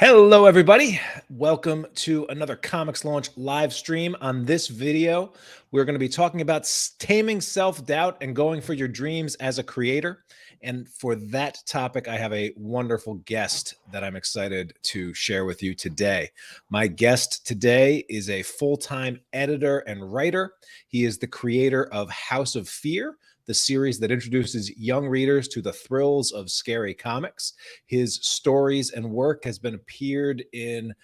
Hello, everybody. Welcome to another Comics Launch live stream. On this video, we're going to be talking about taming self-doubt and going for your dreams as a creator. And for that topic, I have a wonderful guest that I'm excited to share with you today. My guest today is a full-time editor and writer. He is the creator of House of Fear, the series that introduces young readers to the thrills of scary comics. His stories and work has been appeared in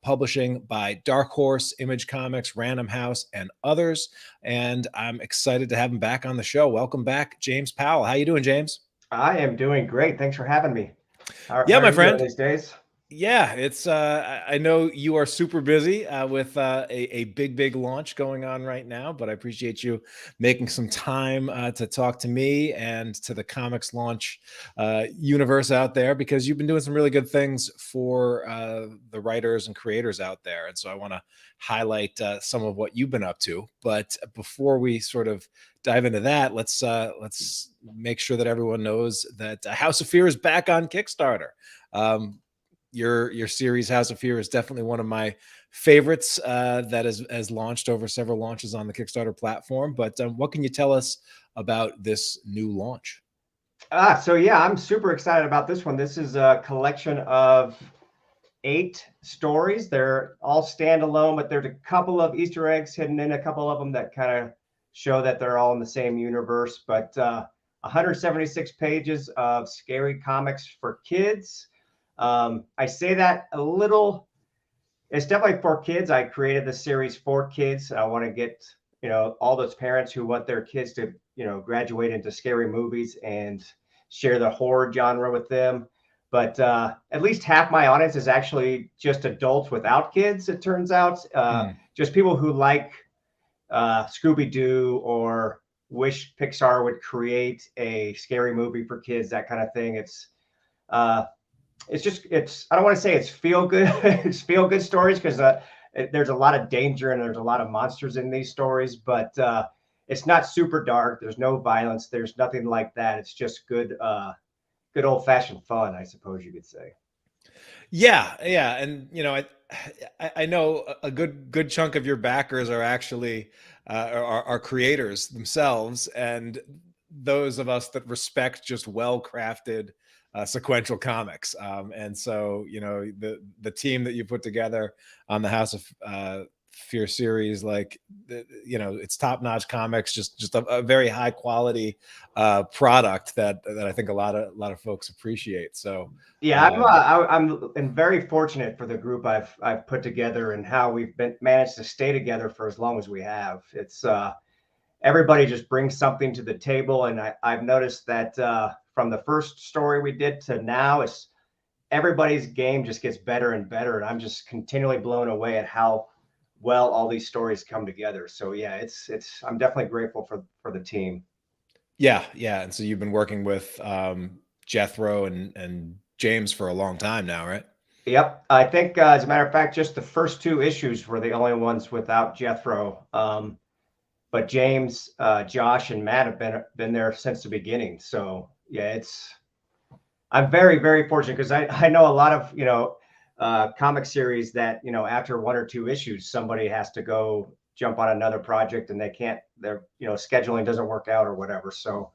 publishing by Dark Horse, Image Comics, Random House, and others. And I'm excited to have him back on the show. Welcome back, James Powell. How you doing, James? I am doing great. Thanks for having me. How Yeah, are my you doing friend. these days? Yeah, it's I know you are super busy with a big launch going on right now, but I appreciate you making some time to talk to me and to the Comics Launch universe out there, because you've been doing some really good things for the writers and creators out there. And so I want to highlight some of what you've been up to. But before we sort of dive into that, let's make sure that everyone knows that House of Fear is back on Kickstarter. Your series House of Fear is definitely one of my favorites that has launched over several launches on the Kickstarter platform. But what can you tell us about this new launch? So yeah, I'm super excited about this one. This is a collection of 8 stories. They're all standalone, but there's a couple of Easter eggs hidden in a couple of them that kind of show that they're all in the same universe. But 176 pages of scary comics for kids. I say that a little. It's definitely for kids. I created the series for kids. I want to get, all those parents who want their kids to, graduate into scary movies and share the horror genre with them. But at least half my audience is actually just adults without kids, it turns out. Just people who like Scooby-Doo or wish Pixar would create a scary movie for kids, that kind of thing. It's I don't want to say it's feel good it's feel good stories, because there's a lot of danger and there's a lot of monsters in these stories, but it's not super dark. There's no violence, there's nothing like that. It's just good old-fashioned fun, I suppose you could say. Yeah, and I know a good chunk of your backers are actually are creators themselves, and those of us that respect just well-crafted sequential comics. And so, the team that you put together on the House of Fear series, like, it's top-notch comics, just a very high quality product that I think a lot of folks appreciate. So yeah, I'm very fortunate for the group I've put together and how we've managed to stay together for as long as we have. It's everybody just brings something to the table, and I've noticed that from the first story we did to now, it's everybody's game just gets better and better, and I'm just continually blown away at how well all these stories come together. So yeah, it's I'm definitely grateful for the team. Yeah, and so you've been working with Jethro and James for a long time now, right? Yep, I think as a matter of fact, just the first 2 issues were the only ones without Jethro. But James, Josh, and Matt have been there since the beginning. So yeah, I'm very fortunate, because I know a lot of comic series that after 1 or 2 issues somebody has to go jump on another project and they can't, their scheduling doesn't work out or whatever. So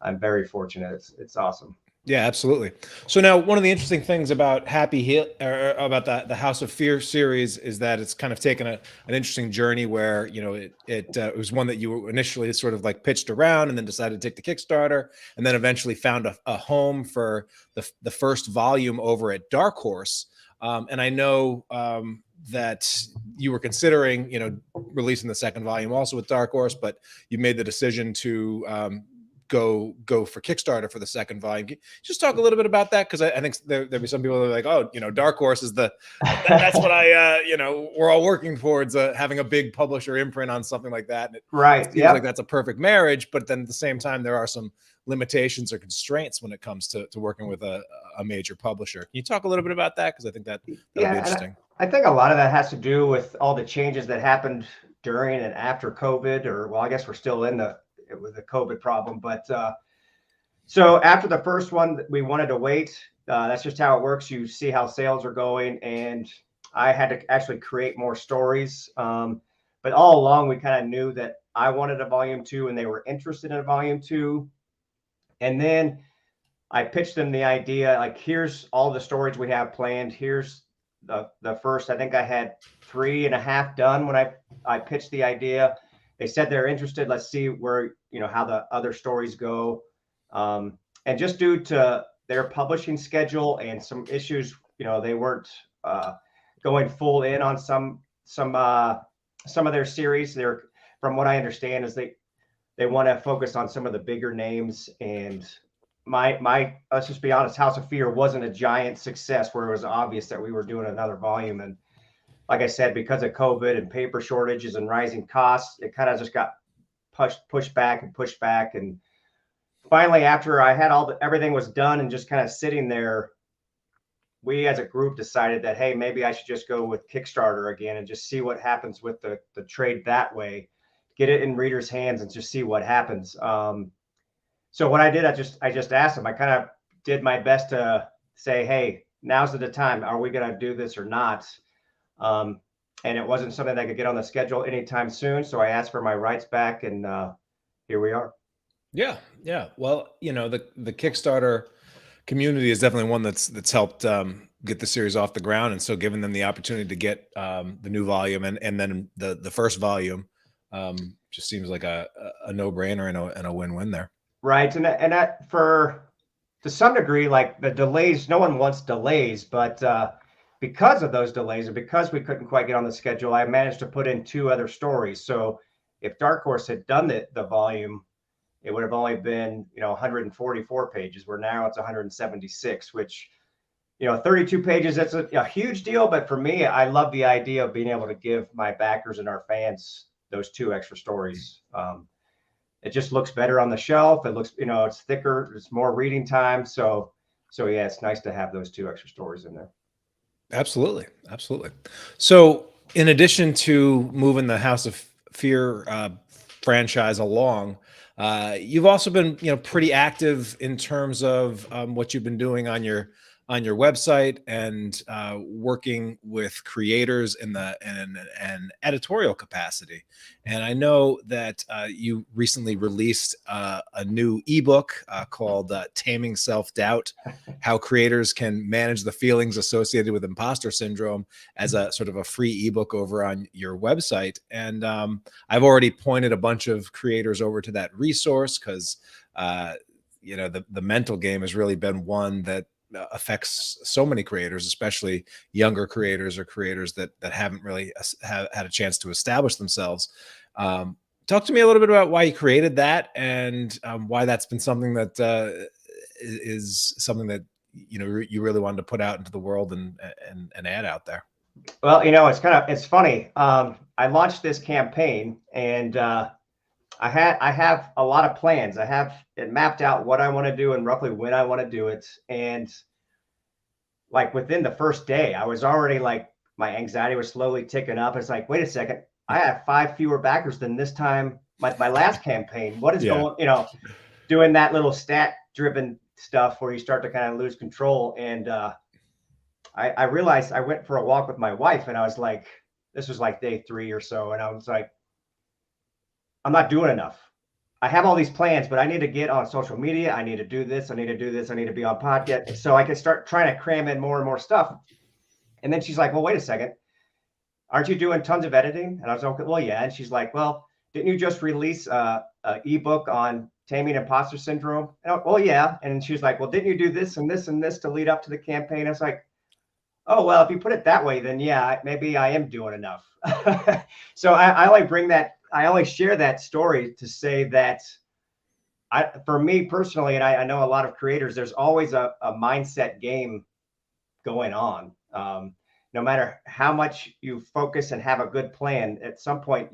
I'm very fortunate. It's awesome. Yeah, absolutely. So now, one of the interesting things about Happy Hill, or about the House of Fear series, is that it's kind of taken an interesting journey where it was one that you initially sort of like pitched around, and then decided to take the Kickstarter, and then eventually found a home for the first volume over at Dark Horse. And I know that you were considering releasing the second volume also with Dark Horse, but you made the decision to go for Kickstarter for the second volume. Can you just talk a little bit about that? Because I think there'll be some people that are like, oh, Dark Horse is that's what we're all working towards, having a big publisher imprint on something like that. And Right. it seems like that's a perfect marriage, but then at the same time, there are some limitations or constraints when it comes to working with a major publisher. Can you talk a little bit about that? Because I think that'll be interesting. I think a lot of that has to do with all the changes that happened during and after COVID, or well, I guess we're still in with the COVID problem, but So after the first one, we wanted to wait. That's just how it works. You see how sales are going, and I had to actually create more stories. But all along, we kind of knew that I wanted a volume 2, and they were interested in a volume 2. And then I pitched them the idea, like, here's all the stories we have planned. Here's the first. I think I had 3.5 done when I pitched the idea. They said they're interested. Let's see where, how the other stories go. And just due to their publishing schedule and some issues, they weren't going full in on some of their series. They're, from what I understand, is they want to focus on some of the bigger names. And my let's just be honest, House of Fear wasn't a giant success where it was obvious that we were doing another volume. And like I said, because of COVID and paper shortages and rising costs, it kind of just got pushed back and pushed back. And finally, after I had everything was done and just kind of sitting there, we as a group decided that, hey, maybe I should just go with Kickstarter again and just see what happens with the trade that way, get it in readers' hands and just see what happens. So what I did, I just asked them. I kind of did my best to say, hey, now's the time. Are we going to do this or not? And it wasn't something that I could get on the schedule anytime soon. So I asked for my rights back, and here we are. Yeah, yeah. Well, the Kickstarter community is definitely one that's helped get the series off the ground, and so giving them the opportunity to get the new volume and then the first volume just seems like a no-brainer and a win-win there. Right, and that for to some degree, like the delays, no one wants delays, but because of those delays and because we couldn't quite get on the schedule, I managed to put in 2 other stories. So if Dark Horse had done the volume, it would have only been 144 pages, where now it's 176, which 32 pages, that's a huge deal. But for me, I love the idea of being able to give my backers and our fans those 2 extra stories. It just looks better on the shelf. It looks, it's thicker, it's more reading time. So yeah, it's nice to have those 2 extra stories in there. Absolutely, absolutely. So in addition to moving the House of Fear franchise along, you've also been pretty active in terms of what you've been doing on your website and working with creators in an editorial capacity. And I know that you recently released a new ebook called Taming Self-Doubt: How Creators Can Manage the Feelings Associated with Imposter Syndrome, as a sort of a free ebook over on your website. And I've already pointed a bunch of creators over to that resource because the mental game has really been one that affects so many creators, especially younger creators or creators that haven't really had a chance to establish themselves. Talk to me a little bit about why you created that and why that's been something that is something that you really wanted to put out into the world and add out there. Well, it's funny. I launched this campaign, and I have a lot of plans. I have it mapped out what I want to do and roughly when I want to do it. And like within the first day, I was already like, my anxiety was slowly ticking up. It's like, wait a second, I have 5 fewer backers than this time, my last campaign. What is going, doing that little stat driven stuff where you start to kind of lose control. And I realized, I went for a walk with my wife, and I was like, this was like day 3 or so. And I was like, I'm not doing enough. I have all these plans, but I need to get on social media. I need to do this. I need to do this. I need to be on podcast, so I can start trying to cram in more and more stuff. And then she's like, well, wait a second. Aren't you doing tons of editing? And I was like, well, yeah. And she's like, well, didn't you just release an ebook on taming imposter syndrome? And I, well, yeah. And she was like, well, didn't you do this and this and this to lead up to the campaign? I was like, oh, well, if you put it that way, then yeah, maybe I am doing enough. So I like bring that. I only share that story to say that for me personally, and I know a lot of creators, there's always a mindset game going on. No matter how much you focus and have a good plan, at some point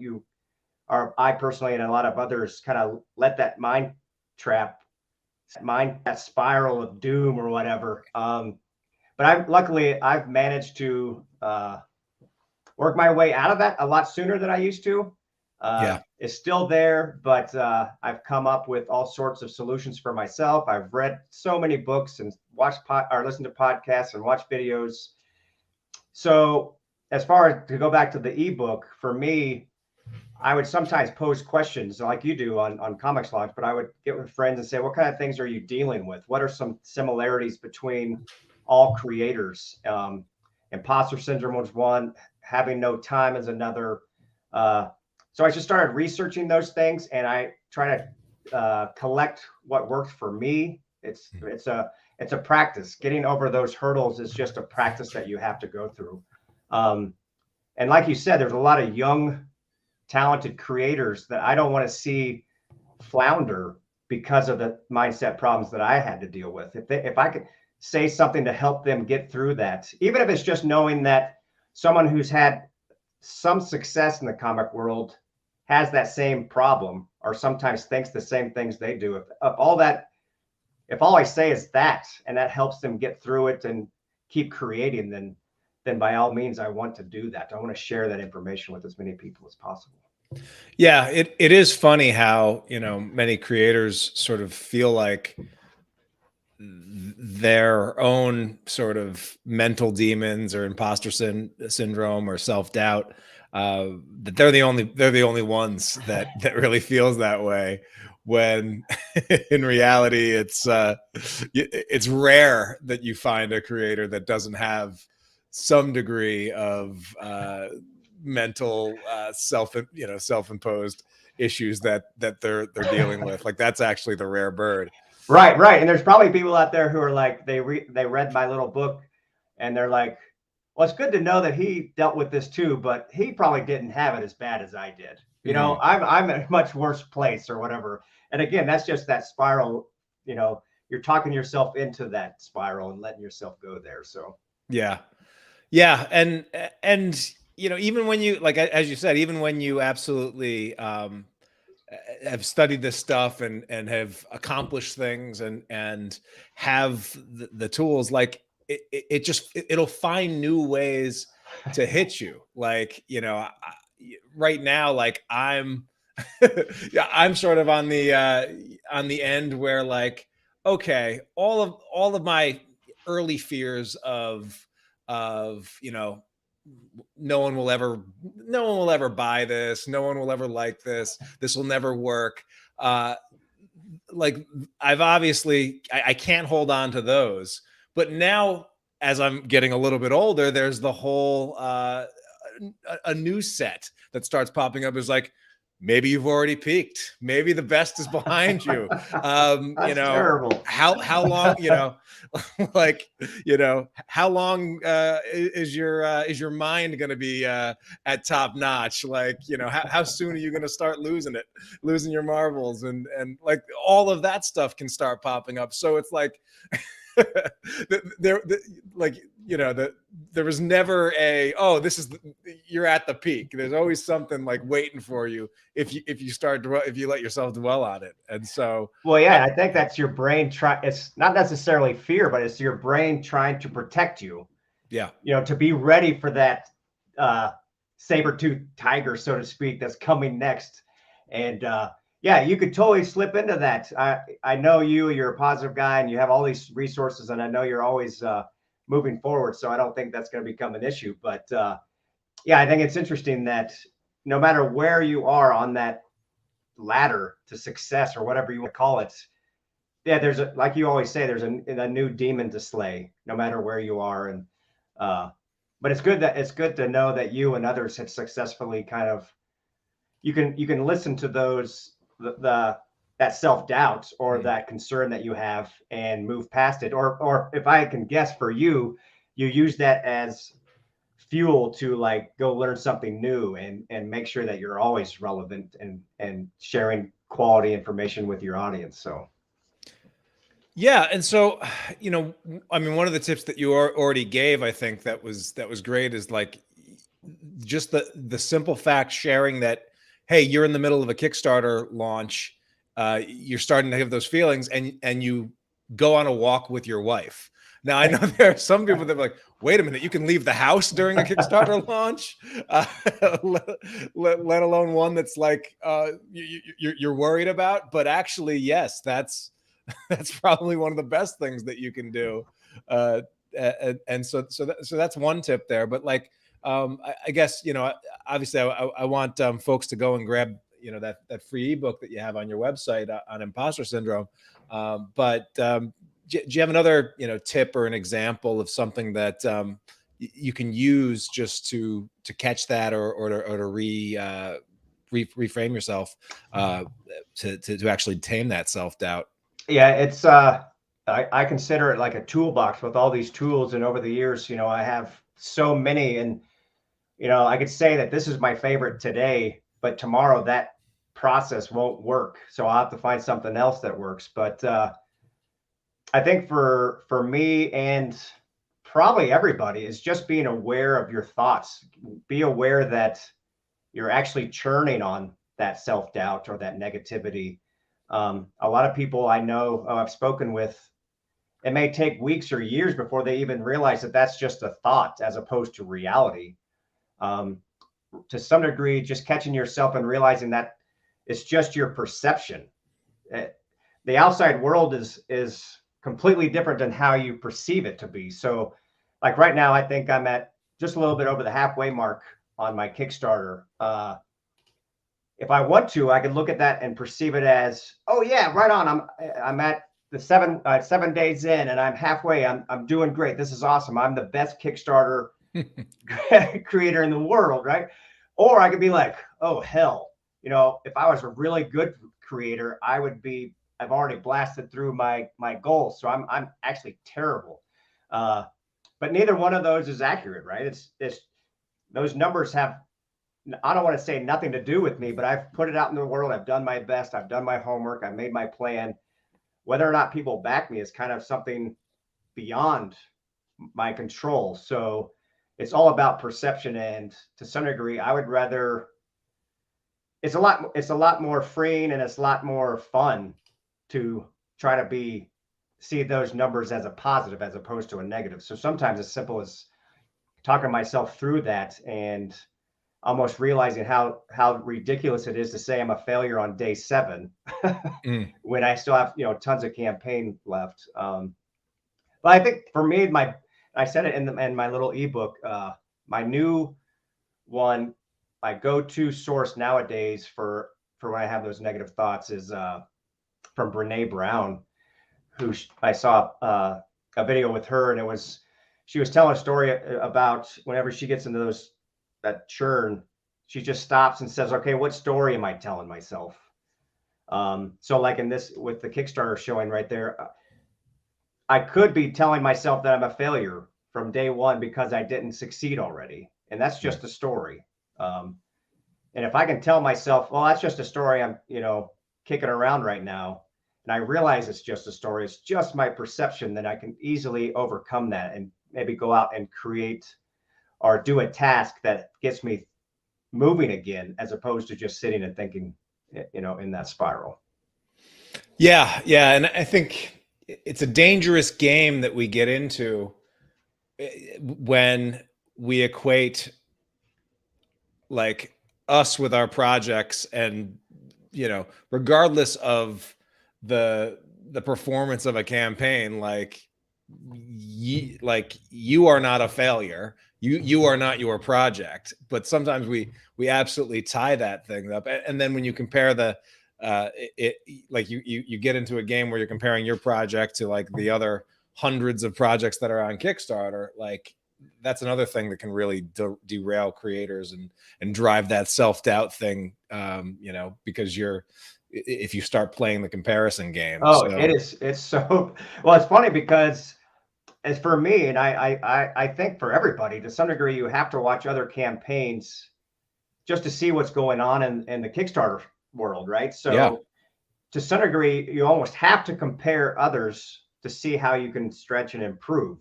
I personally and a lot of others kind of let that mind trap, that spiral of doom or whatever. But luckily I've managed to work my way out of that a lot sooner than I used to. Yeah. is still there, but I've come up with all sorts of solutions for myself. I've read so many books and watched or listened to podcasts and watched videos. So as far as to go back to the ebook, for me, I would sometimes pose questions like you do on Comics Logs, but I would get with friends and say, what kind of things are you dealing with? What are some similarities between all creators? Imposter syndrome was one, having no time is another. So I just started researching those things, and I try to collect what worked for me. It's a practice. Getting over those hurdles is just a practice that you have to go through. And like you said, there's a lot of young, talented creators that I don't want to see flounder because of the mindset problems that I had to deal with. If I could say something to help them get through that, even if it's just knowing that someone who's had some success in the comic world has that same problem, or sometimes thinks the same things they do. If all I say is that, and that helps them get through it and keep creating, then by all means, I want to do that. I want to share that information with as many people as possible. Yeah, it is funny how, you know, many creators sort of feel like their own sort of mental demons or imposter syndrome or self-doubt, that they're the only ones that really feels that way, when in reality it's rare that you find a creator that doesn't have some degree of mental self-imposed issues that they're dealing with. Like, that's actually the rare bird. Right. And there's probably people out there who are like, they read my little book and they're like, well, it's good to know that he dealt with this too, but he probably didn't have it as bad as I did. You know, I'm in a much worse place or whatever. And again, that's just that spiral, you know, you're talking yourself into that spiral and letting yourself go there. So Yeah. And you know, even when you, like, as you said, even when you absolutely have studied this stuff and have accomplished things and have the tools, like it'll find new ways to hit you. Like, you know, right now, like yeah, I'm sort of on the end where, like, okay, all of my early fears of you know, no one will ever buy this, no one will ever like this will never work, like, I've obviously, I can't hold on to those. But now, as I'm getting a little bit older, there's the whole a new set that starts popping up, is like, maybe you've already peaked, maybe the best is behind you. You that's know, terrible. how long, you know, like, you know, how long is your mind going to be at top notch? Like, you know, how soon are you going to start losing your marbles, and like, all of that stuff can start popping up. So it's like, like, you know, there was never you're at the peak. There's always something like waiting for you if you let yourself dwell on it. And so, Well, yeah, I think that's your brain it's not necessarily fear, but it's your brain trying to protect you. yeah, You know, to be ready for that saber-toothed tiger, so to speak, that's coming next. And yeah, you could totally slip into that. I know you're a positive guy and you have all these resources, and I know you're always moving forward. So I don't think that's going to become an issue. But yeah, I think it's interesting that no matter where you are on that ladder to success, or whatever you want to call it, yeah, like you always say, there's a new demon to slay, no matter where you are. And but it's good to know that you and others have successfully kind of, you can listen to those, that self-doubt or that concern that you have, and move past it. Or if I can guess, for you use that as fuel to, like, go learn something new and make sure that you're always relevant and sharing quality information with your audience. So yeah. And so, you know, I mean, one of the tips that you already gave, I think that was great, is like, just the simple fact sharing that, hey, you're in the middle of a Kickstarter launch, you're starting to have those feelings, and you go on a walk with your wife. Now, I know there are some people that are like, wait a minute, you can leave the house during a Kickstarter launch, let alone one that's like you're worried about. But actually, yes, that's probably one of the best things that you can do. And so that's one tip there. But like, I guess, obviously I want folks to go and grab, that free ebook that you have on your website on imposter syndrome. But do you have another, tip or an example of something that you can use just to catch that or to reframe yourself to actually tame that self-doubt? Yeah, it's I consider it like a toolbox with all these tools, and over the years, I have so many, and I could say that this is my favorite today, but tomorrow that process won't work, so I'll have to find something else that works. But I think for me and probably everybody is just being aware of your thoughts. Be aware that you're actually churning on that self-doubt or that negativity. A lot of people I know, I've spoken with, it may take weeks or years before they even realize that that's just a thought as opposed to reality. To some degree, just catching yourself and realizing that it's just your perception. The outside world is completely different than how you perceive it to be. So like right now, I think I'm at just a little bit over the halfway mark on my Kickstarter. If I want to, I can look at that and perceive it as, oh yeah, right on. I'm at the 7 days in, and I'm halfway. I'm doing great. This is awesome. I'm the best Kickstarter creator in the world, right? Or I could be like, oh hell, if I was a really good creator, I've already blasted through my goals. So I'm actually terrible. But neither one of those is accurate, right? It's those numbers have, I don't want to say nothing to do with me, but I've put it out in the world. I've done my best. I've done my homework. I've made my plan. Whether or not people back me is kind of something beyond my control. So it's all about perception. And to some degree, I would rather, it's a lot more freeing, and it's a lot more fun to try to see those numbers as a positive as opposed to a negative. So sometimes as simple as talking myself through that and almost realizing how ridiculous it is to say I'm a failure on day 7 when I still have tons of campaign left. But I think for me, I said it in my little ebook. My new one, my go-to source nowadays for when I have those negative thoughts is from Brene Brown, who I saw a video with her, and she was telling a story about whenever she gets into that churn, she just stops and says, okay, what story am I telling myself? So like in this, with the Kickstarter showing right there, I could be telling myself that I'm a failure from day 1 because I didn't succeed already. And that's just a story. And if I can tell myself, well, that's just a story I'm, kicking around right now, and I realize it's just a story, it's just my perception, then I can easily overcome that and maybe go out and create or do a task that gets me moving again, as opposed to just sitting and thinking, in that spiral. Yeah. And I think it's a dangerous game that we get into when we equate like us with our projects, and regardless of the performance of a campaign, like you are not a failure, you are not your project. But sometimes we absolutely tie that thing up, and then when you compare like you get into a game where you're comparing your project to like the other hundreds of projects that are on Kickstarter, like that's another thing that can really derail creators and drive that self-doubt thing, because if you start playing the comparison game. Oh, it's so, well, it's funny because as for me, and I think for everybody to some degree, you have to watch other campaigns just to see what's going on in the Kickstarter world, right? So yeah, to some degree, you almost have to compare others to see how you can stretch and improve.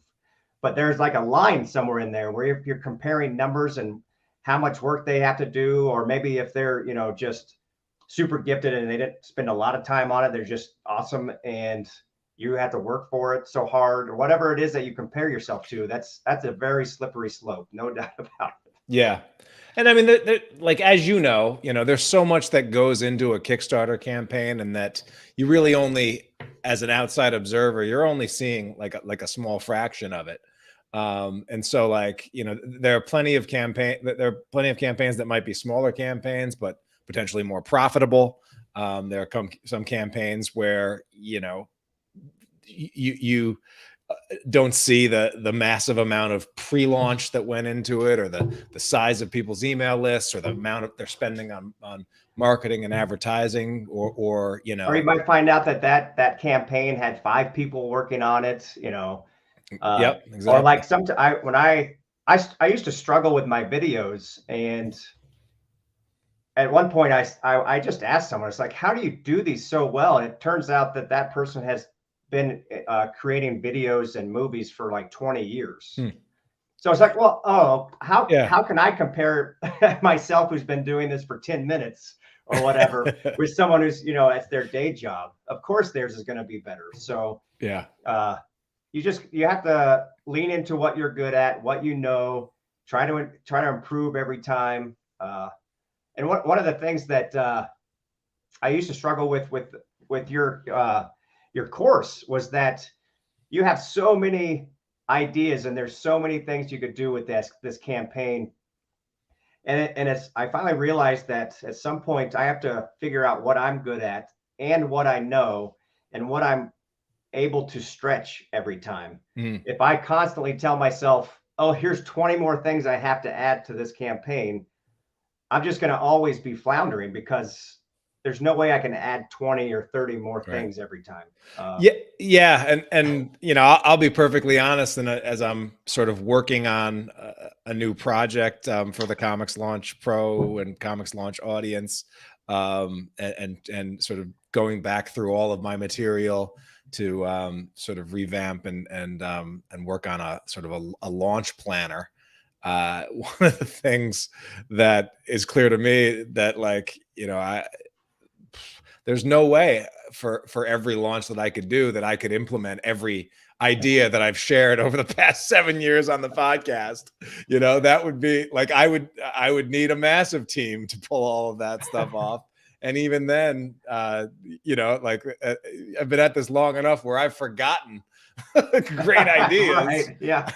But there's like a line somewhere in there where you're comparing numbers and how much work they have to do, or maybe if they're, just super gifted and they didn't spend a lot of time on it, they're just awesome. And you have to work for it so hard, or whatever it is that you compare yourself to. That's a very slippery slope, no doubt about it. Yeah. And I mean, like, as you know, there's so much that goes into a Kickstarter campaign, and that you really only, as an outside observer, you're only seeing like a small fraction of it. And so, like, there are plenty of campaigns that might be smaller campaigns, but potentially more profitable. There are some campaigns where, you don't see the massive amount of pre-launch that went into it, or the size of people's email lists, or the amount of they're spending on marketing and advertising, or Or you might find out that campaign had 5 people working on it, Yep, or like exactly. I used to struggle with my videos, and at one point I just asked someone, it's like, how do you do these so well? And it turns out that person has been creating videos and movies for like 20 years. So it's like, well, Yeah. how can I compare myself, who's been doing this for 10 minutes or whatever, with someone who's, that's their day job? Of course, theirs is going to be better. So Yeah. you have to lean into what you're good at, what you know, try to improve every time. And one of the things that I used to struggle with your course was that you have so many ideas, and there's so many things you could do with this campaign. And I finally realized that at some point I have to figure out what I'm good at, and what I know, and what I'm able to stretch every time. If I constantly tell myself, oh, here's 20 more things I have to add to this campaign, I'm just going to always be floundering, because there's no way I can add 20 or 30 more Right. things every time. Yeah, and I'll be perfectly honest, and as I'm sort of working on a new project for the Comics Launch Pro and Comics Launch audience, and sort of going back through all of my material to sort of revamp and work on a sort of a launch planner. One of the things that is clear to me, that, like, there's no way for every launch that I could do that I could implement every idea that I've shared over the past 7 years on the podcast. That would be like, I would need a massive team to pull all of that stuff off. And even then, like, I've been at this long enough where I've forgotten great ideas. Right. Yeah.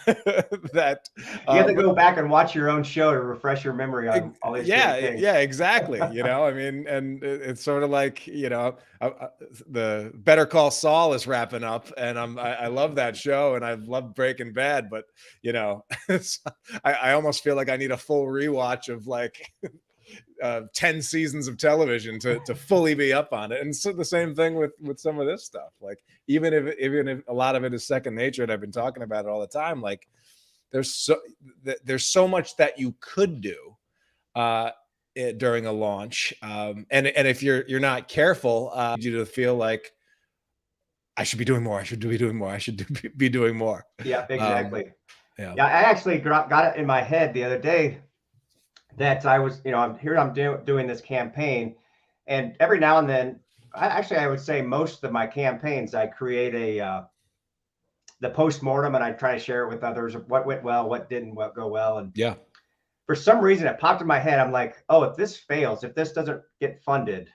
That You have to but go back and watch your own show to refresh your memory on all these great things. Yeah, exactly. I mean, and it's sort of like, the Better Call Saul is wrapping up, and I love that show, and I love Breaking Bad, but I almost feel like I need a full rewatch of like 10 seasons of television to fully be up on it. And so the same thing with some of this stuff. Like, even if a lot of it is second nature, and I've been talking about it all the time, like, there's so much that you could do during a launch, and if you're not careful, you to feel like, I should be doing more, I should be doing more, I should be doing more. Yeah, exactly. Yeah. Yeah, I actually got it in my head the other day that I was, I'm doing this campaign, and every now and then, I would say most of my campaigns, I create the post-mortem, and I try to share it with others of what went well, what didn't go well. And Yeah. for some reason, it popped in my head. I'm like, oh, if this fails, if this doesn't get funded,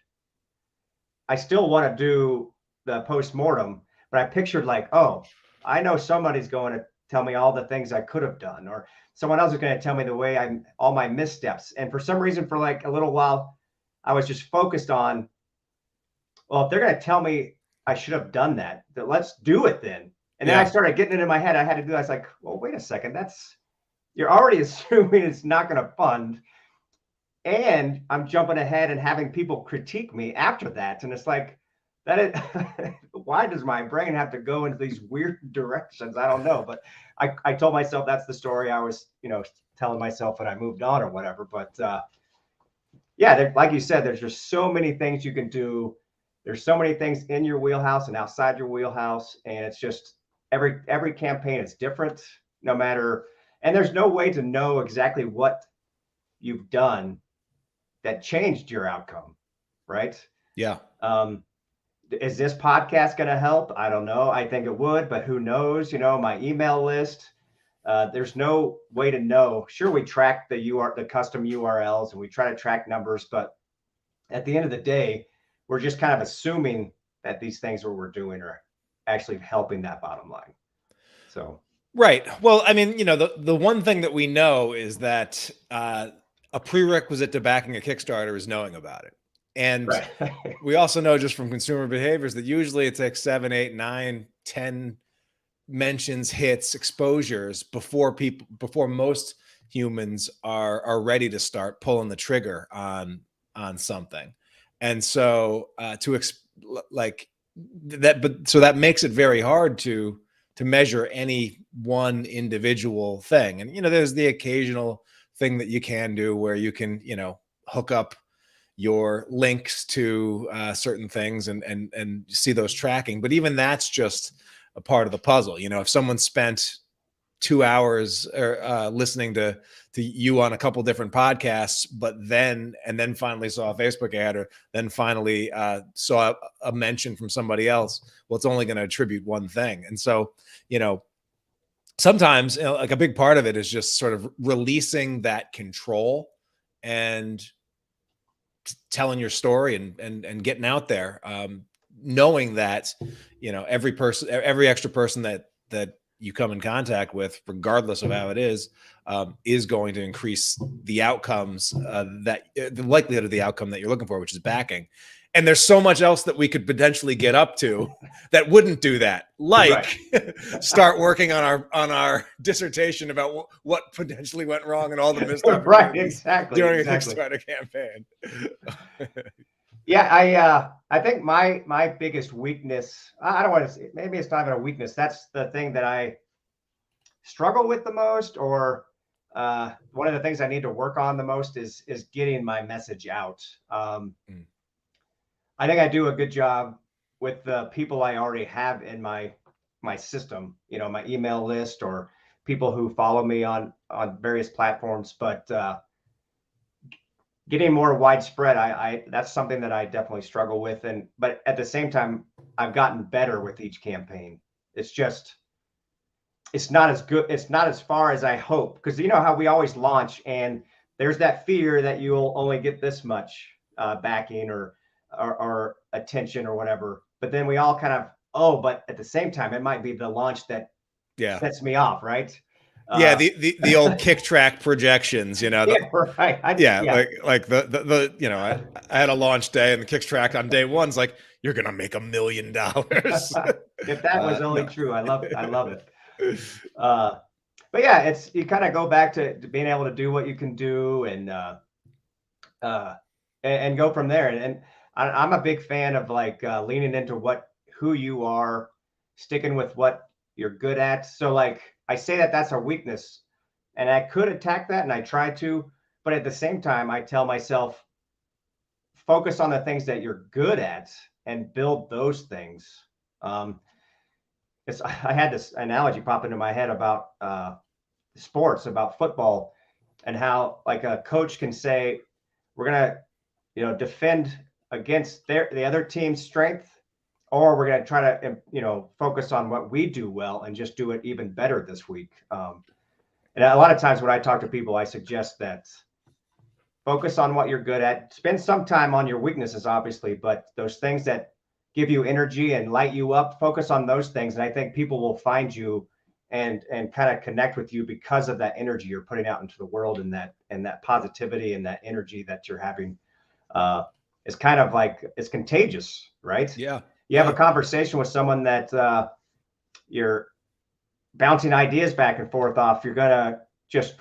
I still want to do the post-mortem. But I pictured like, oh, I know somebody's going to tell me all the things I could have done, or someone else is going to tell me the way all my missteps. And for some reason, for like a little while, I was just focused on, well, if they're going to tell me I should have done that, then let's do it then. And then I started getting it in my head. I had to do that. I was like, well, wait a second. You're already assuming it's not going to fund. And I'm jumping ahead and having people critique me after that. And it's like, why does my brain have to go into these weird directions? I don't know. But I told myself that's the story I was, telling myself when I moved on or whatever. But yeah, like you said, there's just so many things you can do. There's so many things in your wheelhouse and outside your wheelhouse. And it's just every campaign is different, no matter, and there's no way to know exactly what you've done that changed your outcome, right? Yeah. Is this podcast going to help? I don't know. I think it would, but who knows? My email list. There's no way to know. Sure, we track the custom URLs, and we try to track numbers, but at the end of the day, we're just kind of assuming that these things what we're doing are actually helping that bottom line. So Right. Well, I mean, the one thing that we know is that a prerequisite to backing a Kickstarter is knowing about it. And right. we also know just from consumer behaviors that usually it takes 7, 8, 9, 10 mentions, hits, exposures before most humans are ready to start pulling the trigger on something. And so so that makes it very hard to measure any one individual thing. And there's the occasional thing that you can do where you can hook up your links to certain things and see those tracking. But even that's just a part of the puzzle. If someone spent 2 hours listening to you on a couple different podcasts, but then finally saw a Facebook ad, or then finally saw a mention from somebody else, well, it's only going to attribute one thing. And so, sometimes like a big part of it is just sort of releasing that control and telling your story and getting out there, knowing that every extra person that you come in contact with, regardless of how it is going to increase the outcomes, the likelihood of the outcome that you're looking for, which is backing. And there's so much else that we could potentially get up to that wouldn't do that. Like start working on our dissertation about what potentially went wrong and all the missed opportunities during a Kickstarter campaign. Yeah, I think my biggest weakness, I don't want to say, maybe it's not even a weakness. That's the thing that I struggle with the most, or one of the things I need to work on the most is getting my message out. I think I do a good job with the people I already have in my system, my email list, or people who follow me on various platforms. But getting more widespread, I that's something that I definitely struggle with. But at the same time, I've gotten better with each campaign. It's not as good. It's not as far as I hope, because how we always launch and there's that fear that you'll only get this much backing or attention or whatever. But then we all kind of, but at the same time, it might be the launch that sets me off, right? The old kick track projections, right. Like the I had a launch day, and the kick track on day one's like, you're gonna make $1 million. If that was only true, I love it. But yeah, you kind of go back to being able to do what you can do and go from there. And I'm a big fan of leaning into who you are, sticking with what you're good at. So I say that's a weakness, and I could attack that, and I try to, but at the same time, I tell myself, focus on the things that you're good at and build those things. I had this analogy pop into my head about sports, about football, and how a coach can say, we're going to, defend against the other team's strength, or we're going to try to, focus on what we do well and just do it even better this week. And a lot of times when I talk to people, I suggest that focus on what you're good at, spend some time on your weaknesses, obviously, but those things that give you energy and light you up, focus on those things. And I think people will find you and kind of connect with you because of that energy you're putting out into the world, and that positivity and that energy that you're having. It's kind of it's contagious, right? Yeah. You have a conversation with someone that you're bouncing ideas back and forth off. You're going to just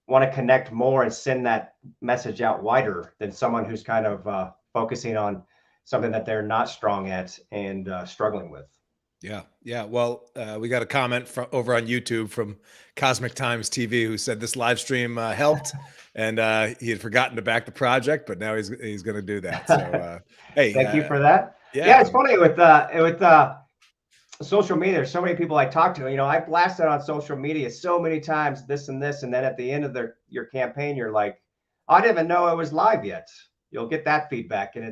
want to connect more and send that message out wider than someone who's kind of focusing on something that they're not strong at and struggling with. Yeah. Well, we got a comment over on YouTube from Cosmic Times TV who said this live stream helped, and he had forgotten to back the project, but now he's going to do that. So, hey, thank you for that. Yeah, it's funny with social media. There's so many people I talk to. I blasted on social media so many times, this and this, and then at the end of your campaign, you're like, I didn't even know it was live yet. You'll get that feedback, and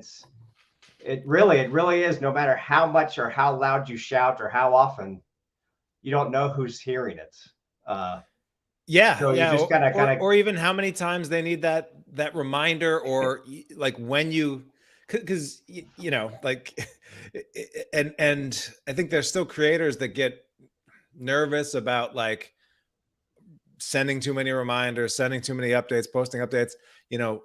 It really is. No matter how much or how loud you shout or how often, you don't know who's hearing it. Uh, Yeah, so you yeah, just gotta kind of, or even how many times they need that reminder, or like when you, because you know, like, and I think there's still creators that get nervous about like sending too many reminders, sending too many updates, posting updates. You know,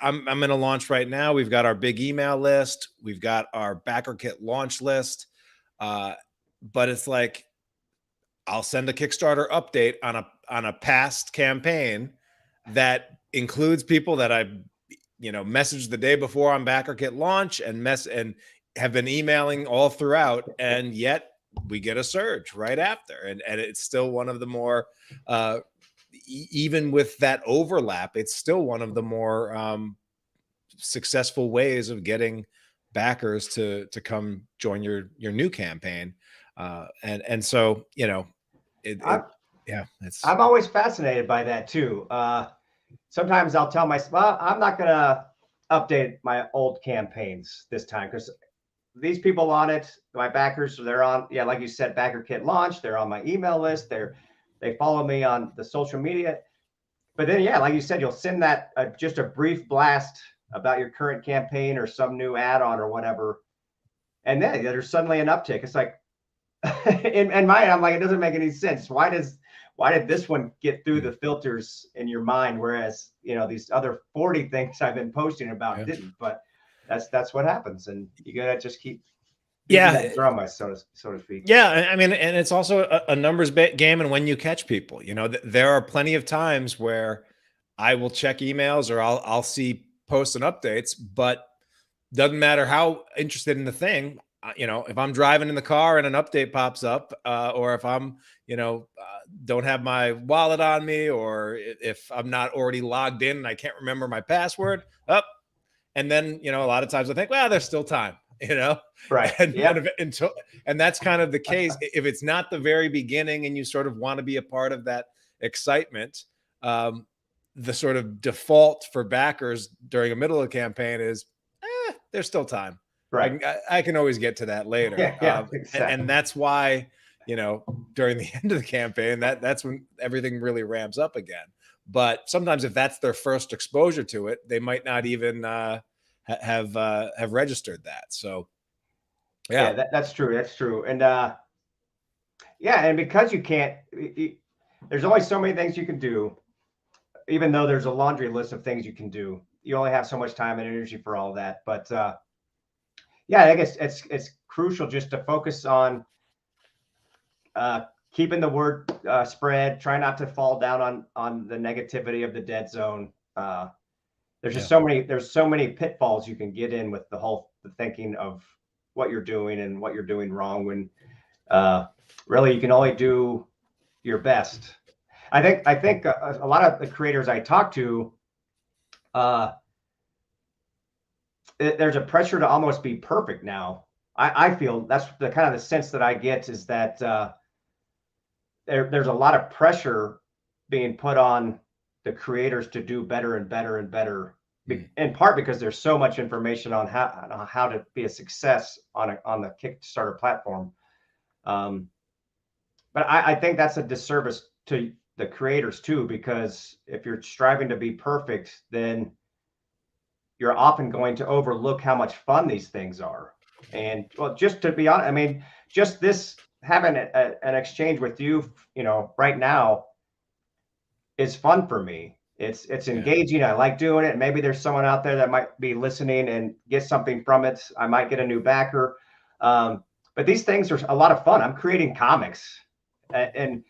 I'm in a launch right now. We've got our big email list, we've got our backer kit launch list, uh, but it's like I'll send a Kickstarter update on a past campaign that includes people that I, you know, messaged the day before on backer kit launch and have been emailing all throughout, and yet we get a surge right after, and it's still one of the more even with that overlap, it's still one of the more successful ways of getting backers to come join your new campaign, and so you know I'm, yeah, it's I'm always fascinated by that too. Sometimes I'll tell myself, well, I'm not gonna update my old campaigns this time because these people on it, my backers, they're on, yeah, like you said, backer kit launch. They're on my email list. They follow me on the social media. But then, yeah, like you said, you'll send that just a brief blast about your current campaign or some new add-on or whatever, and then there's suddenly an uptick. It's like, in my head, I'm like, it doesn't make any sense. Why did this one get through the filters in your mind, whereas these other 40 things I've been posting about yeah. didn't? But that's what happens, and you gotta just keep beating Yeah, that drum, so to speak. yeah, I mean, and it's also a numbers game, and when you catch people, you know, there are plenty of times where I will check emails or I'll see posts and updates, but doesn't matter how interested in the thing, you know, if I'm driving in the car and an update pops up, or if I'm, you know, don't have my wallet on me, or if I'm not already logged in and I can't remember my password, up. And then, you know, a lot of times I think, well, there's still time, you know, Right. and Yep. until, and that's kind of the case. If it's not the very beginning and you sort of want to be a part of that excitement, the sort of default for backers during a middle of the campaign is, there's still time. Right. I can always get to that later. Yeah. Yeah. And Exactly. that's why, you know, during the end of the campaign, that's when everything really ramps up again. But sometimes if that's their first exposure to it, they might not even have registered that. So Yeah. yeah, That's true. That's true. And yeah, and because you can't, there's only so many things you can do. Even though there's a laundry list of things you can do, you only have so much time and energy for all that. But yeah, I guess it's crucial just to focus on keeping the word spread. Try not to fall down on the negativity of the dead zone. There's just yeah, there's so many pitfalls you can get in with the thinking of what you're doing and what you're doing wrong, when really you can only do your best. I think a lot of the creators I talk to, uh, there's a pressure to almost be perfect now. I feel that's the kind of the sense that I get, is that there's a lot of pressure being put on the creators to do better and better and better, in part because there's so much information on how to be a success on the Kickstarter platform. Um, but I think that's a disservice to the creators too, because if you're striving to be perfect, then you're often going to overlook how much fun these things are. And well, just to be honest, I mean, just this having an exchange with you, right now is fun for me. It's yeah. engaging. I like doing it. Maybe there's someone out there that might be listening and get something from it. I might get a new backer. But these things are a lot of fun. I'm creating comics, and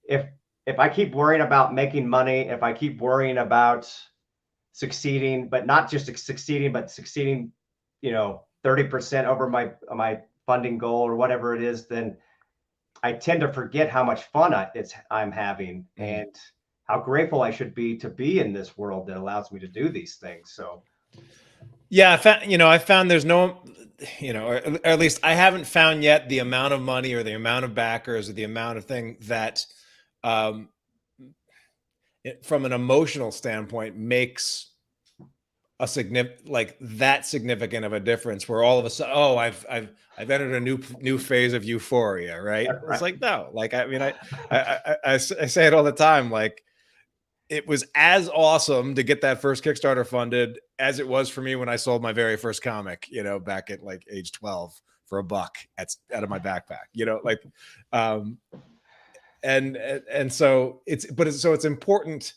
if if I keep worrying about making money, if I keep worrying about succeeding, but not just succeeding, but succeeding, 30% over my funding goal or whatever it is, then I tend to forget how much fun I'm having, Mhm. and how grateful I should be to be in this world that allows me to do these things. So Yeah, I found there's no, or at least I haven't found yet the amount of money or the amount of backers or the amount of thing that, from an emotional standpoint, makes a significant of a difference where all of a sudden, oh, I've entered a new phase of euphoria, right? It's Right. like, no, like, I mean, I say it all the time, like, it was as awesome to get that first Kickstarter funded as it was for me when I sold my very first comic, back at like age 12 for $1 out of my backpack, like, um, and so it's important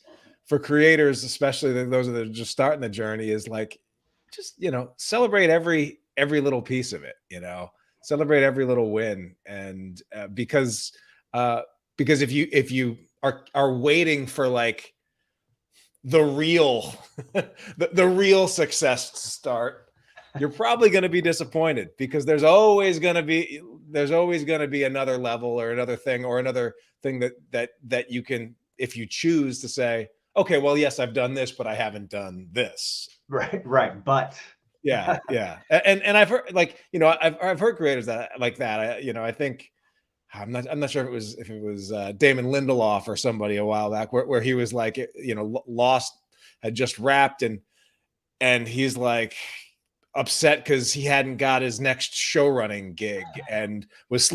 for creators, especially those that are just starting the journey, is like, just, celebrate every little piece of it, celebrate every little win. And uh because if you are waiting for like the real the real success to start, you're probably going to be disappointed, because there's always going to be another level or another thing or another thing that you can, if you choose to say, okay, well, yes, I've done this, but I haven't done this. Right. But Yeah. And I've heard, like, I've heard creators that like that. I think I'm not sure if it was Damon Lindelof or somebody a while back, where he was like, Lost had just wrapped, and he's like upset because he hadn't got his next show running gig, and was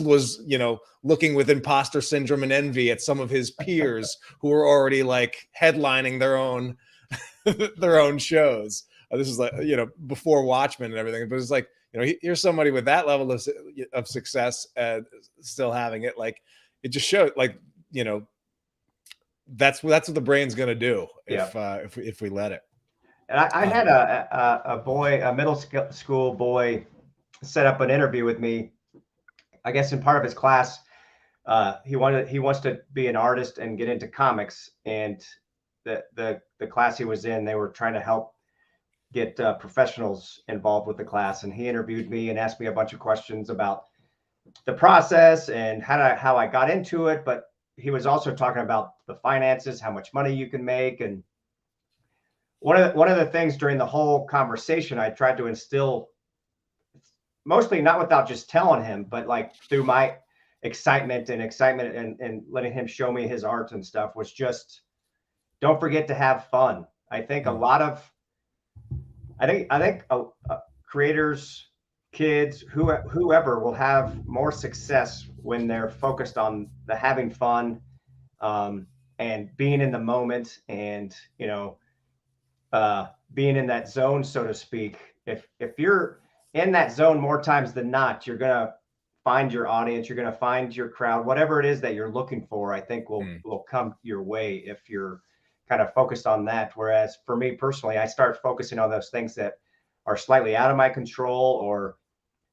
looking with imposter syndrome and envy at some of his peers who were already like headlining their own their own shows. This is like, before Watchmen and everything, but it's like, here's somebody with that level of success, still having it. Like, it just showed, like, that's what the brain's going to do yeah. if we let it. And I had a middle school boy set up an interview with me. I guess in part of his class, he wants to be an artist and get into comics. And the class he was in, they were trying to help get professionals involved with the class. And he interviewed me and asked me a bunch of questions about the process and how I got into it. But he was also talking about the finances, how much money you can make. And one of the things during the whole conversation, I tried to instill, mostly not without just telling him, but like through my excitement and letting him show me his art and stuff, was just, don't forget to have fun. I think a lot of, I think creators, kids, whoever will have more success when they're focused on the having fun, and being in the moment, and being in that zone, so to speak. If you're in that zone more times than not, you're gonna find your audience, you're gonna find your crowd, whatever it is that you're looking for. I think will come your way if you're kind of focused on that. Whereas for me personally, I start focusing on those things that are slightly out of my control, or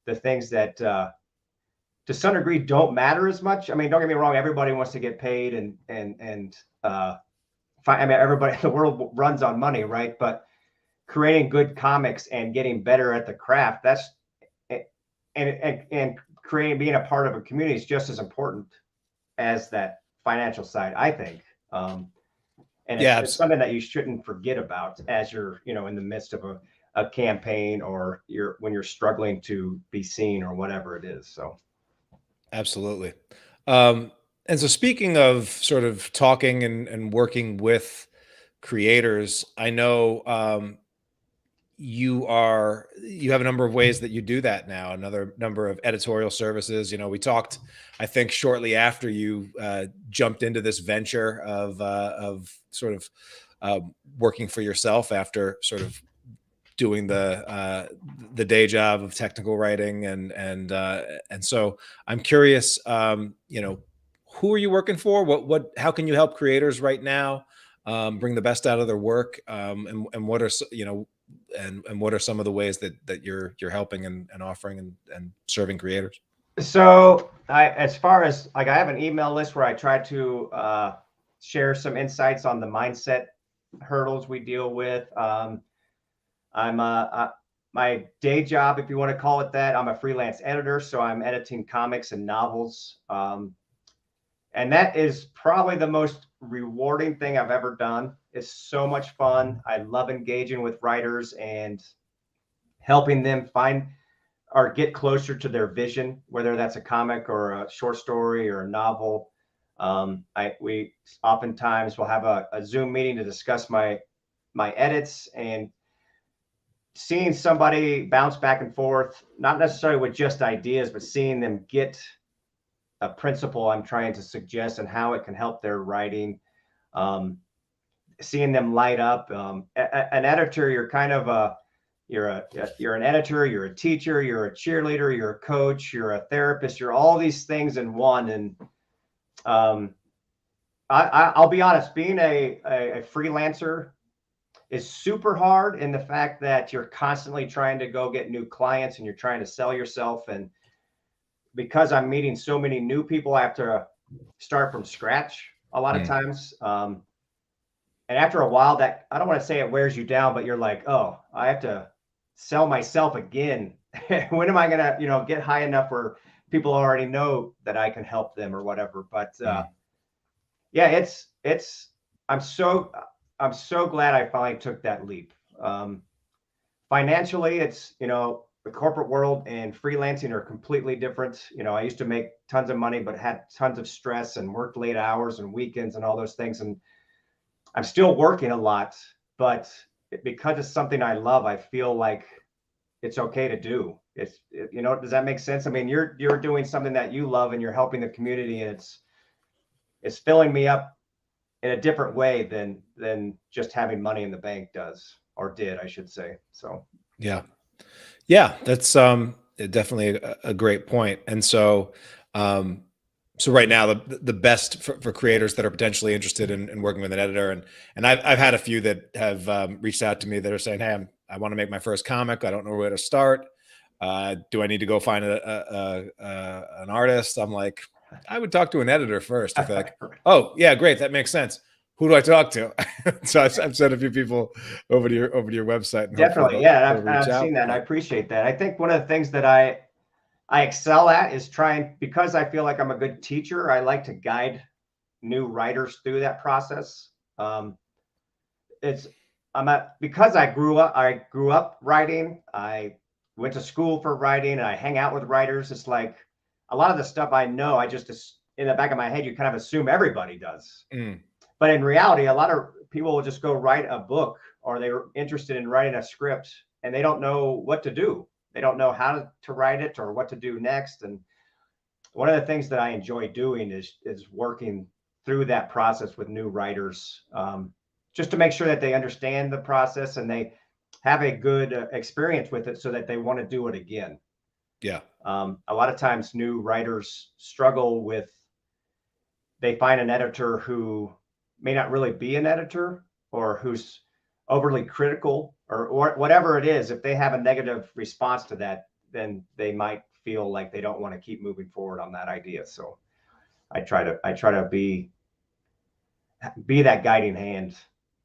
the things that to some degree don't matter as much. I mean, don't get me wrong, everybody wants to get paid, and I mean, everybody in the world runs on money, right? But creating good comics and getting better at the craft, that's and creating, being a part of a community is just as important as that financial side, I think. And it's something that you shouldn't forget about as you're, in the midst of a campaign, or when you're struggling to be seen, or whatever it is. So Absolutely. And so, speaking of sort of talking and working with creators, I know, you have a number of ways that you do that now, another number of editorial services. We talked, I think, shortly after you jumped into this venture of sort of working for yourself after sort of doing the day job of technical writing, and so I'm curious, who are you working for? How can you help creators right now bring the best out of their work, and what are and what are some of the ways that you're helping and offering and serving creators? So as far as, like, I have an email list where I try to share some insights on the mindset hurdles we deal with. I'm my day job, if you want to call it that, I'm a freelance editor, so I'm editing comics and novels. And that is probably the most rewarding thing I've ever done. It's so much fun. I love engaging with writers and helping them find or get closer to their vision, whether that's a comic or a short story or a novel. We oftentimes will have a Zoom meeting to discuss my edits, and seeing somebody bounce back and forth, not necessarily with just ideas, but seeing them get a principle I'm trying to suggest and how it can help their writing, seeing them light up. An editor, you're kind of you're an editor, you're a teacher, you're a cheerleader, you're a coach, you're a therapist, you're all these things in one. And I'll be honest, being a freelancer is super hard in the fact that you're constantly trying to go get new clients and you're trying to sell yourself. And because I'm meeting so many new people, I have to start from scratch a lot of times. And after a while, that, I don't want to say it wears you down, but you're like, oh, I have to sell myself again. When am I going to, get high enough where people already know that I can help them or whatever? But yeah, I'm so glad I finally took that leap. Financially, it's, the corporate world and freelancing are completely different. I used to make tons of money, but had tons of stress and worked late hours and weekends and all those things. And I'm still working a lot, but because it's something I love, I feel like it's okay to do. Does that make sense? I mean, you're doing something that you love and you're helping the community, and it's filling me up in a different way than just having money in the bank does, or did, I should say. So yeah, that's definitely a great point. And so so right now the best for creators that are potentially interested in working with an editor, and I've had a few that have reached out to me that are saying, hey, I want to make my first comic, I don't know where to start, do I need to go find an artist? I'm like, I would talk to an editor first. If they're like, oh yeah, great, that makes sense, who do I talk to? So I've sent a few people over to your website, and definitely, they'll I've reach out. seen that, and I appreciate that. I think one of the things that I excel at is trying, because I feel like I'm a good teacher, I like to guide new writers through that process. Because I grew up writing. I went to school for writing, and I hang out with writers. It's like a lot of the stuff I know, I just, in the back of my head, you kind of assume everybody does. But in reality, a lot of people will just go write a book, or they're interested in writing a script, and they don't know what to do. They don't know how to write it or what to do next. And one of the things that I enjoy doing is working through that process with new writers, just to make sure that they understand the process and they have a good experience with it, so that they want to do it again. Yeah. A lot of times new writers struggle with, they find an editor who may not really be an editor, or who's overly critical, or whatever it is. If they have a negative response to that, then they might feel like they don't want to keep moving forward on that idea. So I try to be that guiding hand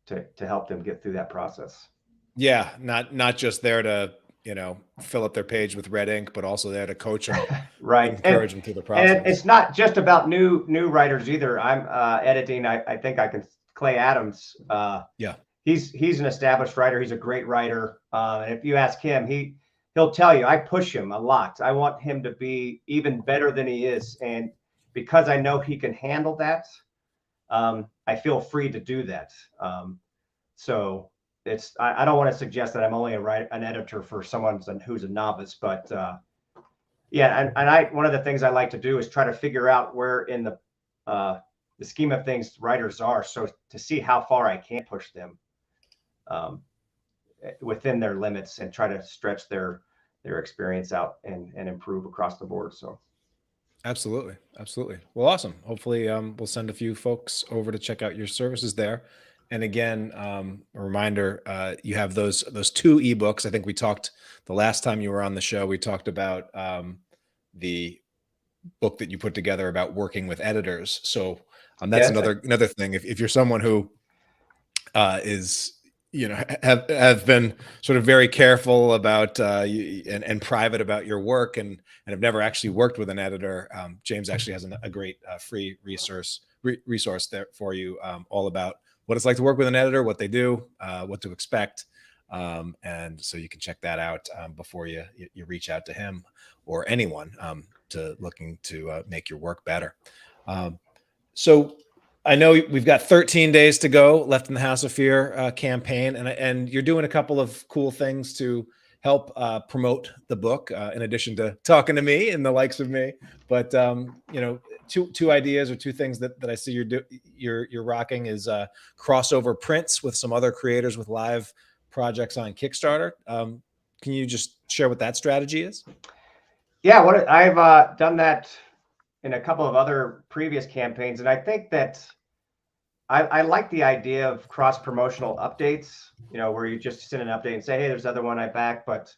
to help them get through that process. Yeah, not just there to fill up their page with red ink, but also there to coach them, right, encourage them through the process. And it's not just about new writers either. I'm editing. I think I can. Clay Adams. Yeah, he's an established writer. He's a great writer. And if you ask him, he'll tell you I push him a lot. I want him to be even better than he is, and because I know he can handle that, I feel free to do that. So I don't want to suggest that I'm only an editor for someone who's a novice, but yeah, and one of the things I like to do is try to figure out where in the scheme of things writers are, so to see how far I can push them within their limits, and try to stretch their experience out and improve across the board. So absolutely. Well, awesome. Hopefully we'll send a few folks over to check out your services there. And again, a reminder, you have those 2 ebooks. I think we talked the last time you were on the show, we talked about the book that you put together about working with editors. So that's another thing. If you're someone who is have been sort of very careful about and private about your work, and have never actually worked with an editor, James actually has a great free resource there for you, all about what it's like to work with an editor, what they do, what to expect. And so you can check that out before you reach out to him or anyone looking to make your work better. So I know we've got 13 days to go left in the House of Fear campaign, and you're doing a couple of cool things to help promote the book, in addition to talking to me and the likes of me. But you know, two ideas or two things that I see you're rocking is crossover prints with some other creators with live projects on Kickstarter. Can you just share what that strategy is? Yeah, what I've done that in a couple of other previous campaigns, and I think that I like the idea of cross promotional updates. You know, where you just send an update and say, "Hey, there's another one I back," but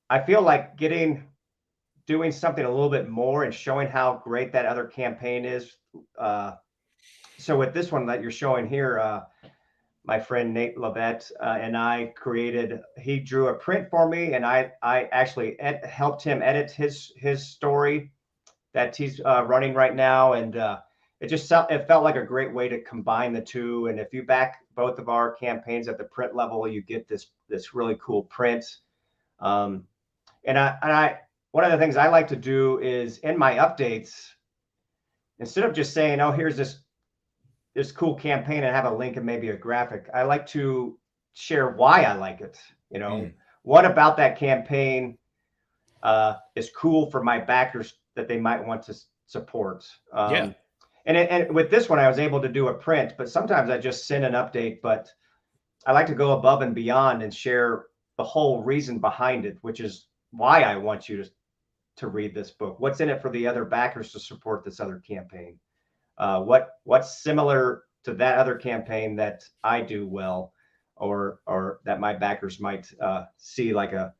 I feel like doing something a little bit more and showing how great that other campaign is. So with this one that you're showing here, my friend Nate Lovett and I he drew a print for me, and I actually helped him edit his story that he's running right now. And it felt like a great way to combine the two. And if you back both of our campaigns at the print level, you get this really cool print. And I one of the things I like to do is in my updates, instead of just saying, "Oh, here's this cool campaign," and have a link and maybe a graphic, I like to share why I like it. You know, what about that campaign is cool for my backers that they might want to support. Yeah. And with this one, I was able to do a print, but sometimes I just send an update. But I like to go above and beyond and share the whole reason behind it, which is why I want you to read this book. What's in it for the other backers to support this other campaign? What's similar to that other campaign that I do well, or that my backers might see like a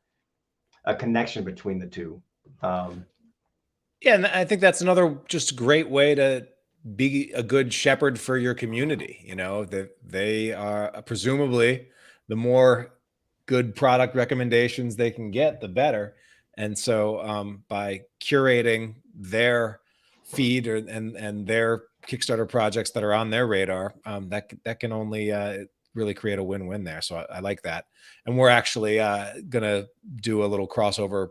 connection between the two. Yeah, and I think that's another just great way to be a good shepherd for your community. You know, that they are presumably the more good product recommendations they can get, the better. And so by curating their feed and their Kickstarter projects that are on their radar, that can only really create a win-win there. So I like that. And we're actually gonna do a little crossover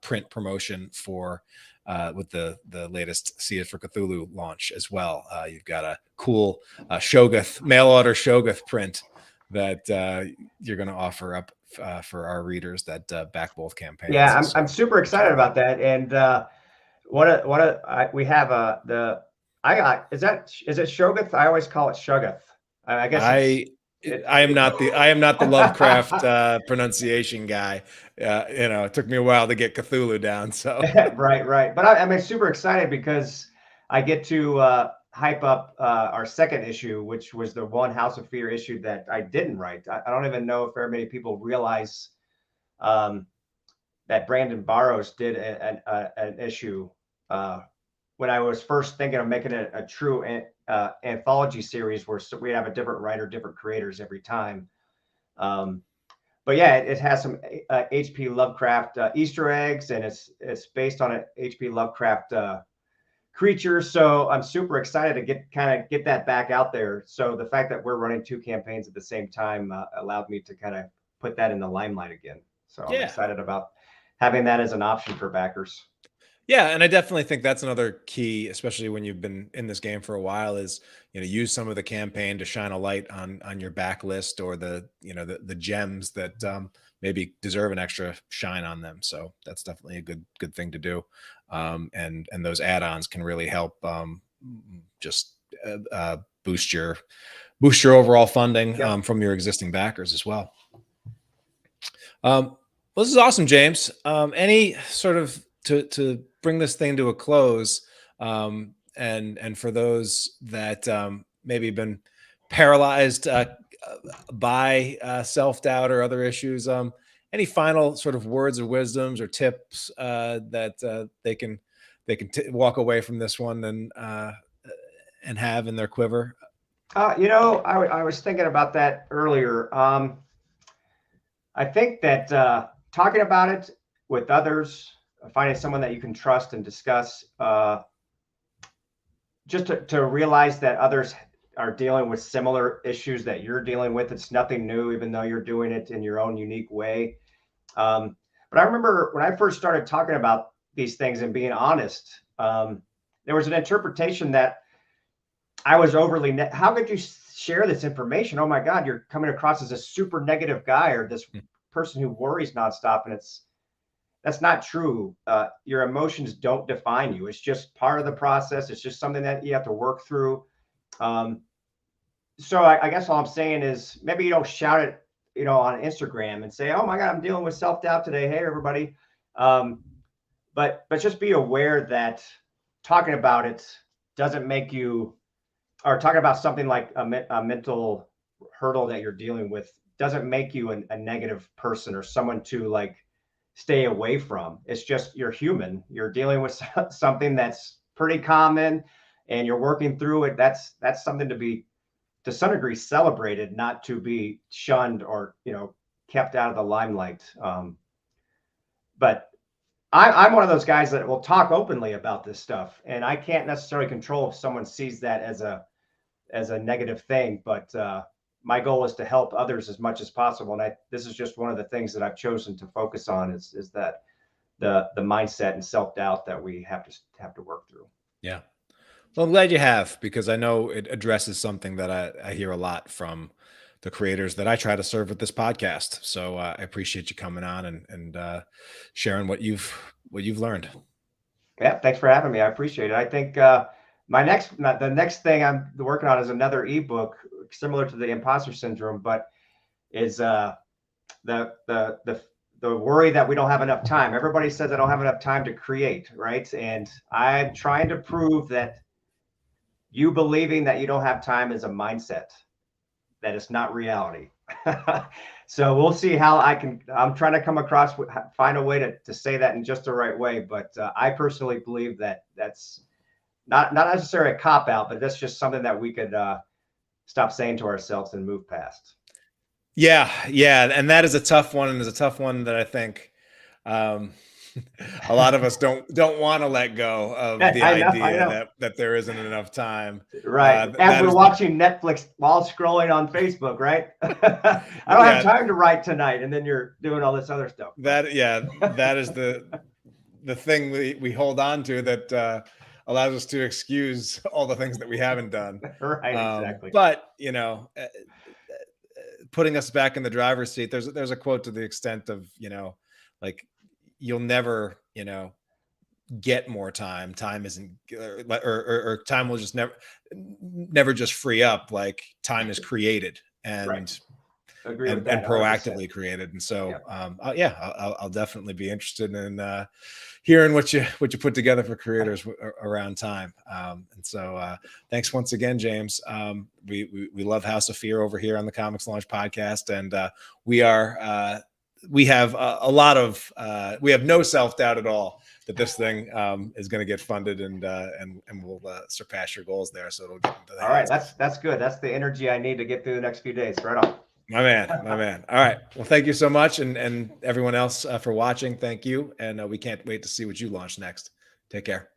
print promotion for with the latest See It for Cthulhu launch as well. You've got a cool Shoggoth mail order Shoggoth print that you're going to offer up for our readers that back both campaigns. Yeah, I'm super excited about that. And we have the I got is it Shoggoth? I always call it Shoggoth. I guess I am not the Lovecraft pronunciation guy. You know, it took me a while to get Cthulhu down. So right. But I'm super excited because I get to hype up our second issue, which was the one House of Fear issue that I didn't write. I don't even know if very many people realize that Brandon Barrows did an issue when I was first thinking of making it a true anthology series where we'd have a different writer, different creators every time. But yeah, it has some H.P. Lovecraft Easter eggs, and it's based on an H.P. Lovecraft creature. So I'm super excited to get that back out there. So the fact that we're running two campaigns at the same time allowed me to kind of put that in the limelight again. So I'm excited about having that as an option for backers. Yeah, and I definitely think that's another key, especially when you've been in this game for a while, is use some of the campaign to shine a light on your backlist or the gems that maybe deserve an extra shine on them. So that's definitely a good thing to do, and those add-ons can really help just boost your overall funding from your existing backers as well. Well, this is awesome, James. Any sort of to bring this thing to a close, and for those that maybe been paralyzed by self-doubt or other issues, any final sort of words of wisdoms or tips that they can walk away from this one and have in their quiver? I was thinking about that earlier. I think that talking about it with others, finding someone that you can trust and discuss, just to realize that others are dealing with similar issues that you're dealing with. It's nothing new, even though you're doing it in your own unique way. But I remember when I first started talking about these things and being honest, there was an interpretation that I was overly, how could you share this information? Oh my God, you're coming across as a super negative guy or this person who worries nonstop. And that's not true. Your emotions don't define you. It's just part of the process. It's just something that you have to work through. So I guess all I'm saying is maybe you don't shout it, on Instagram and say, oh my God, I'm dealing with self-doubt today. Hey, everybody. But just be aware that talking about it doesn't make you, or talking about something like a mental hurdle that you're dealing with doesn't make you a negative person or someone to like stay away from. It's just, you're human. You're dealing with something that's pretty common and you're working through it. That's something to be, to some degree, celebrated, not to be shunned or, kept out of the limelight. But I'm one of those guys that will talk openly about this stuff, and I can't necessarily control if someone sees that as a negative thing. But my goal is to help others as much as possible, and this is just one of the things that I've chosen to focus on is that the mindset and self-doubt that we have to work through. Yeah. Well, I'm glad you have, because I know it addresses something that I hear a lot from the creators that I try to serve with this podcast. So I appreciate you coming on and sharing what you've learned. Yeah, thanks for having me. I appreciate it. I think the next thing I'm working on is another ebook similar to the imposter syndrome, but is the worry that we don't have enough time. Everybody says I don't have enough time to create, right? And I'm trying to prove that you believing that you don't have time is a mindset, that it's not reality. So we'll see how I'm trying to come across, find a way to say that in just the right way. But I personally believe that that's not necessarily a cop out, but that's just something that we could stop saying to ourselves and move past. Yeah. And that is a tough one. And is a tough one that I think a lot of us don't want to let go of the idea that there isn't enough time. Right. As we're watching Netflix while scrolling on Facebook, right? I don't have time to write tonight. And then you're doing all this other stuff. That is the thing we hold on to that allows us to excuse all the things that we haven't done. Right. Exactly. But, putting us back in the driver's seat, there's a quote to the extent of, like, you'll never, get more time. Time isn't, or time will just never just free up. Like, time is created and proactively created. And so, I'll definitely be interested in hearing what you put together for creators around time. And so, thanks once again, James. We love House of Fear over here on the Comics Launch podcast, and we have we have no self-doubt at all that this thing is going to get funded and we'll surpass your goals there. So it'll get into that. All right. That's good. That's the energy I need to get through the next few days. Right on. My man. All right. Well, thank you so much. And everyone else for watching. Thank you. And we can't wait to see what you launch next. Take care.